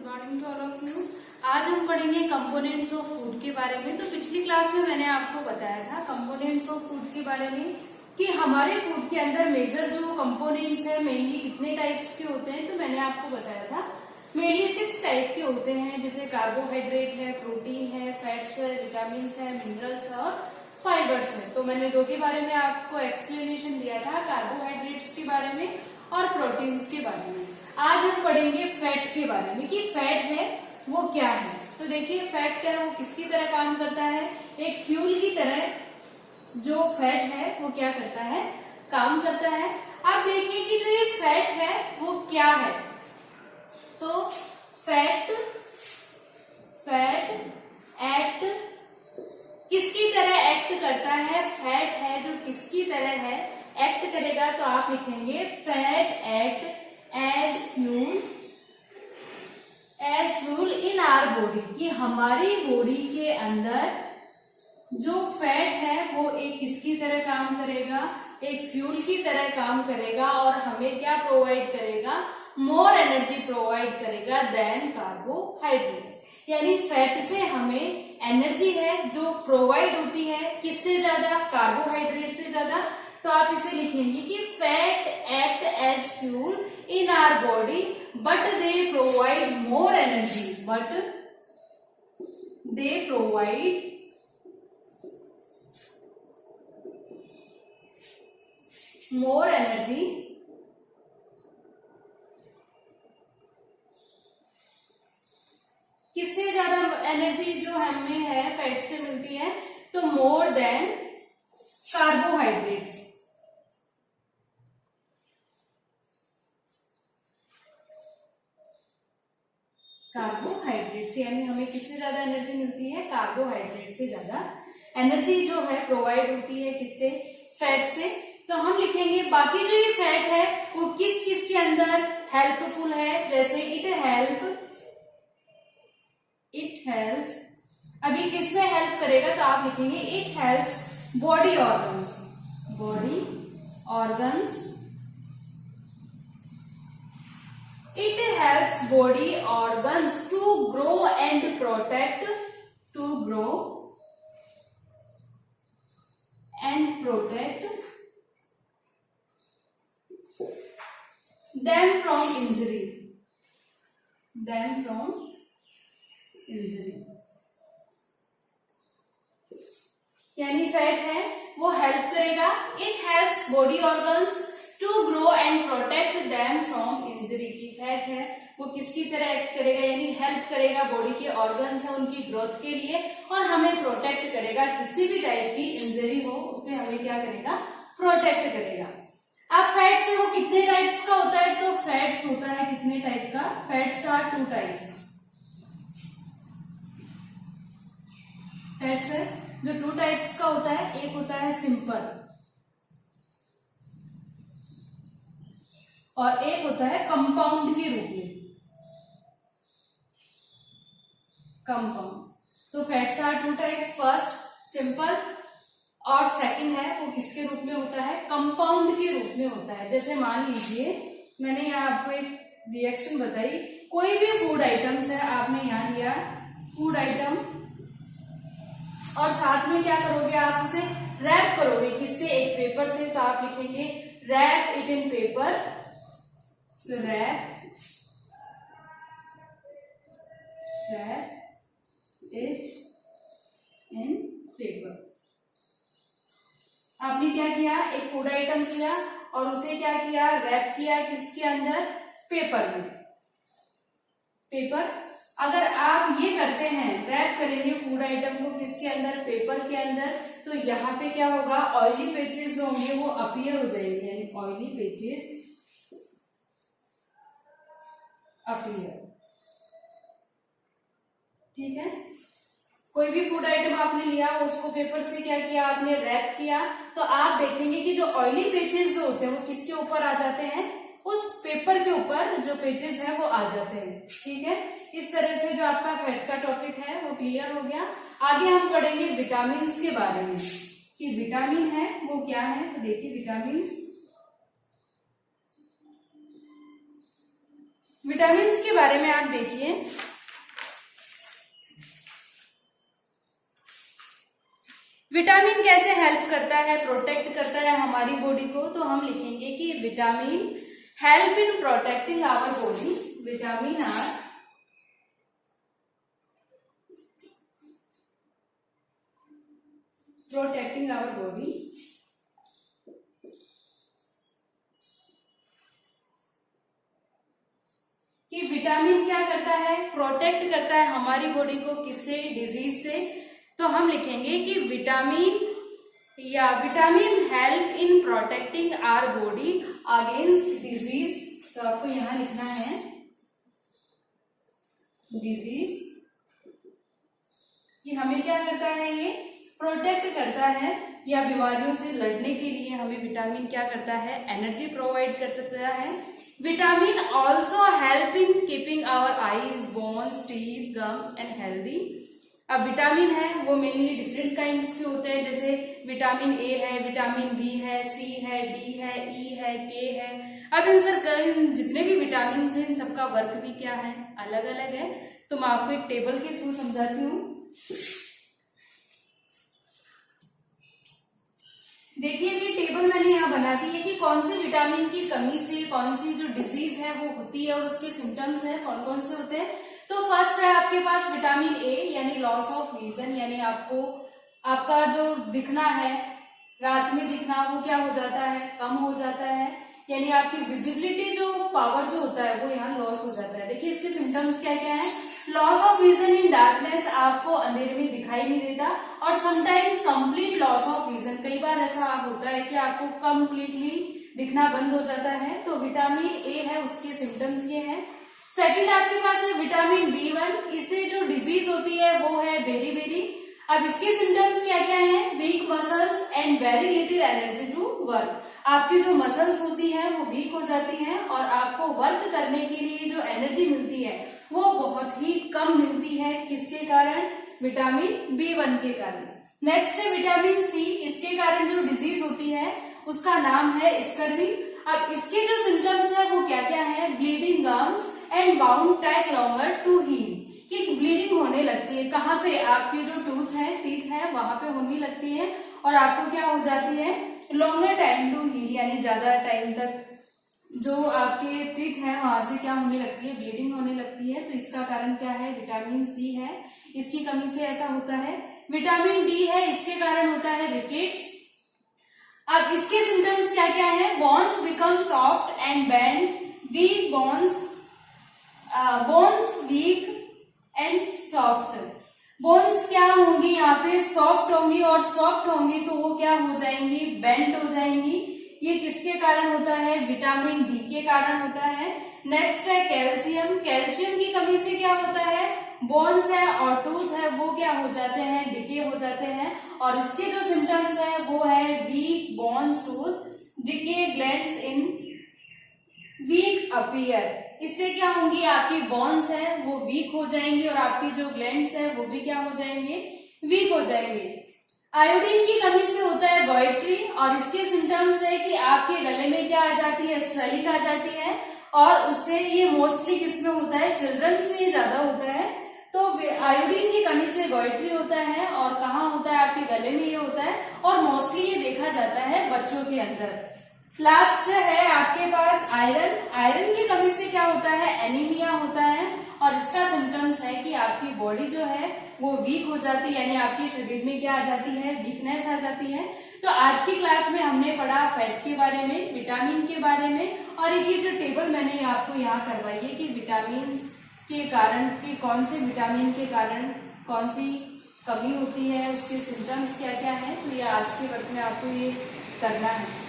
Good morning to all of you. आज हम पढ़ेंगे कंपोनेंट्स ऑफ फूड के बारे में। तो पिछली क्लास में मैंने आपको बताया था कंपोनेंट्स ऑफ फूड के बारे में कि हमारे फूड के अंदर मेजर जो कंपोनेंट्स है मेनली कितने टाइप्स के होते हैं। तो मैंने आपको बताया था मेनली 6 टाइप के होते हैं, जैसे कार्बोहाइड्रेट है, प्रोटीन है, फैट्स है, विटामिन है, मिनरल्स है और फाइबर्स है। तो मैंने दो के बारे में आपको एक्सप्लेनेशन दिया था, कार्बोहाइड्रेट्स के बारे में और प्रोटीन्स के बारे में। आज हम पढ़ेंगे फैट के बारे में कि फैट है वो क्या है। तो देखिए फैट है वो किसकी तरह काम करता है, एक फ्यूल की तरह जो फैट है वो क्या करता है, काम करता है। अब देखिए कि जो ये फैट है वो क्या है। तो फैट एक्ट किसकी तरह एक्ट करता है, फैट है जो किसकी तरह है एक्ट करेगा, तो आप लिखेंगे fat act as fuel in our body, कि हमारी बॉडी के अंदर जो फैट है वो एक किसकी तरह काम करेगा, एक फ्यूल की तरह काम करेगा और हमें क्या प्रोवाइड करेगा, मोर एनर्जी प्रोवाइड करेगा देन कार्बोहाइड्रेट्स। यानी फैट से हमें एनर्जी है जो प्रोवाइड होती है किससे ज्यादा, कार्बोहाइड्रेट से ज्यादा। तो आप इसे लिखेंगे कि fat act as fuel in our body but they provide more energy, but they provide more energy किससे ज्यादा एनर्जी जो हमें है फैट से मिलती है, तो मोर देन कार्बोहाइड्रेट्स। कार्बोहाइड्रेट्स यानी हमें किससे ज्यादा एनर्जी मिलती है, कार्बोहाइड्रेट से ज्यादा एनर्जी जो है प्रोवाइड होती है किससे, फैट से। तो हम लिखेंगे बाकी जो ये फैट है वो किस किस के अंदर हेल्पफुल है, जैसे इट हेल्प्स। अभी किस में हेल्प करेगा, तो आप लिखेंगे it helps body organs It helps body organs to grow and protect them from injury. यानी फैट है वो हेल्प करेगा, it helps body organs to grow and protect them from injury. की फैट है वो किसकी तरह एक्ट करेगा, यानी हेल्प करेगा बॉडी के ऑर्गन्स है उनकी ग्रोथ के लिए और हमें प्रोटेक्ट करेगा, किसी भी टाइप की इंजरी हो उससे हमें क्या करेगा, प्रोटेक्ट करेगा। अब फैट से वो कितने टाइप्स का होता है, तो फैट्स होता है कितने टाइप का, फैट्स आर 2 टाइप्स। फैट्स है जो 2 टाइप्स का होता है, एक होता है सिंपल और एक होता है कंपाउंड के रूप में, कंपाउंड। तो fats are 2 types, first simple और सेकंड है वो किसके रूप में होता है, कंपाउंड के रूप में होता है। जैसे मान लीजिए मैंने यहाँ आपको एक रिएक्शन बताई, कोई भी फूड आइटम्स है आपने यहाँ लिया फूड आइटम और साथ में क्या करोगे, आप उसे रैप करोगे किससे, एक पेपर से। तो आप लिखेंगे रैप इट इन पेपर, तो रैप इट इन पेपर। आपने क्या किया, एक फूड आइटम लिया और उसे क्या किया, रैप किया किसके अंदर, पेपर में। पेपर अगर आप ये करते हैं, रैप करेंगे फूड आइटम को किसके अंदर, पेपर के अंदर, तो यहाँ पे क्या होगा, ऑयली पेचेस जो होंगे वो अपीयर हो जाएंगे, यानी ऑयली पेचेस अपीयर। ठीक है, कोई भी फूड आइटम आपने लिया उसको पेपर से क्या किया, आपने रैप किया, तो आप देखेंगे कि जो ऑयली पेचेस जो होते हैं वो किसके ऊपर आ जाते हैं, उस पेपर के ऊपर जो पेजेस है वो आ जाते हैं। ठीक है, इस तरह से जो आपका फैट का टॉपिक है वो क्लियर हो गया। आगे हम पढ़ेंगे विटामिन के बारे में कि विटामिन है वो क्या है। तो देखिए विटामिन विटामिन के बारे में आप देखिए, विटामिन कैसे हेल्प करता है, प्रोटेक्ट करता है हमारी बॉडी को। तो हम लिखेंगे कि vitamin help in protecting our body, vitamin are protecting our body. कि विटामिन क्या करता है, प्रोटेक्ट करता है हमारी बॉडी को, किससे, डिजीज से। तो हम लिखेंगे कि vitamin help in protecting our body against disease. तो आपको यहां लिखना है डिजीज, कि हमें क्या करता है, ये प्रोटेक्ट करता है, या बीमारियों से लड़ने के लिए हमें विटामिन क्या करता है, एनर्जी प्रोवाइड करता है। Vitamin also help in keeping our eyes, bones, teeth, gums and healthy. अब विटामिन है वो मेनली डिफरेंट काइंड्स के होते हैं, जैसे विटामिन ए है, विटामिन बी है, सी है, डी है, ई है, के है। अब इन जितने भी विटामिन हैं इन सबका वर्क भी क्या है, अलग अलग है। तो मैं आपको एक टेबल के थ्रू समझाती हूँ। देखिए ये टेबल मैंने यहाँ बना दी है कि कौन से विटामिन की कमी से कौन सी जो डिजीज है वो होती है और उसके सिम्टम्स है कौन कौन से होते हैं। तो फर्स्ट है आपके पास विटामिन ए, यानी लॉस ऑफ विजन, यानी आपका जो दिखना है, रात में दिखना वो क्या हो जाता है, कम हो जाता है, यानी आपकी विजिबिलिटी जो पावर जो होता है वो यहाँ लॉस हो जाता है। देखिए इसके सिम्टम्स क्या क्या है, loss of vision in darkness, आपको अंधेरे में दिखाई नहीं देता, और sometimes complete loss of vision, कई बार ऐसा होता है कि आपको कंप्लीटली दिखना बंद हो जाता है। तो विटामिन ए है उसके सिम्टम्स ये हैं। सेकंड आपके पास है विटामिन B1, इससे जो डिजीज होती है वो है बेरी। अब इसके सिम्टम्स क्या क्या हैं, weak muscles and very little energy to work, आपकी जो मसल्स होती है वो वीक हो जाती हैं और आपको वर्क करने के लिए जो एनर्जी मिलती है वो बहुत ही कम मिलती है, किसके कारण, विटामिन B1 के कारण। नेक्स्ट है विटामिन सी, इसके कारण जो डिजीज होती है उसका नाम है स्कर्वी। अब इसके जो सिम्टम्स है वो क्या क्या है, ब्लीडिंग गम्स एंड बाउंड टेक लॉन्गर टू हील, कि ब्लीडिंग होने लगती है, कहाँ पे, आपके जो टूथ है, टीथ है, वहां पे होने लगती है, और आपको क्या हो जाती है, लॉन्गर टाइम टू हील, यानी ज्यादा टाइम तक जो आपके टीथ है वहां से क्या होने लगती है, ब्लीडिंग होने लगती है। तो इसका कारण क्या है, विटामिन सी है, इसकी कमी से ऐसा होता है। विटामिन डी है, इसके कारण होता है रिकेट्स। अब इसके सिम्टम्स क्या क्या है, bones become soft and bend, weak bones weak and soft, bones क्या होंगी यहाँ पे, सॉफ्ट होंगी, और सॉफ्ट होंगी तो वो क्या हो जाएंगी, बेंड हो जाएंगी। ये किसके कारण होता है, विटामिन डी के कारण होता है। नेक्स्ट है कैल्शियम, कैल्शियम की कमी से क्या होता है, बोन्स है और टूथ है वो क्या हो जाते हैं, डिके हो जाते हैं, और इसके जो सिम्टम्स है वो है weak bones, tooth, decay, glands in weak appear. इससे क्या होंगी, आपकी बोन्स है वो वीक हो जाएंगी और आपकी जो ग्लैंड्स है वो भी क्या हो जाएंगे, वीक हो जाएंगे। आयोडीन की कमी से होता है गॉइट्री, और इसके सिम्टम्स है कि आपके गले में क्या आ जाती है, स्वेलिंग आ जाती है, और उससे ये मोस्टली किसमें होता है, चिल्ड्रंस में ये ज्यादा होता है। तो आयोडीन की कमी से गॉइट्री होता है, और कहाँ होता है, आपके गले में ये होता है, और मोस्टली ये देखा जाता है बच्चों के अंदर। लास्ट है आपके पास आयरन, आयरन की कमी से क्या होता है, एनीमिया होता है, और इसका सिम्टम्स है कि आपकी बॉडी जो है वो वीक हो जाती है, यानी आपके शरीर में क्या आ जाती है, वीकनेस आ जाती है। तो आज की क्लास में हमने पढ़ा फैट के बारे में, विटामिन के बारे में, और एक ये जो टेबल मैंने आपको यहाँ करवाई है कि विटामिन के कारण, कि कौन से विटामिन के कारण कौन सी कमी होती है, उसके सिम्टम्स क्या क्या है। तो ये आज के वर्क में आपको ये करना है।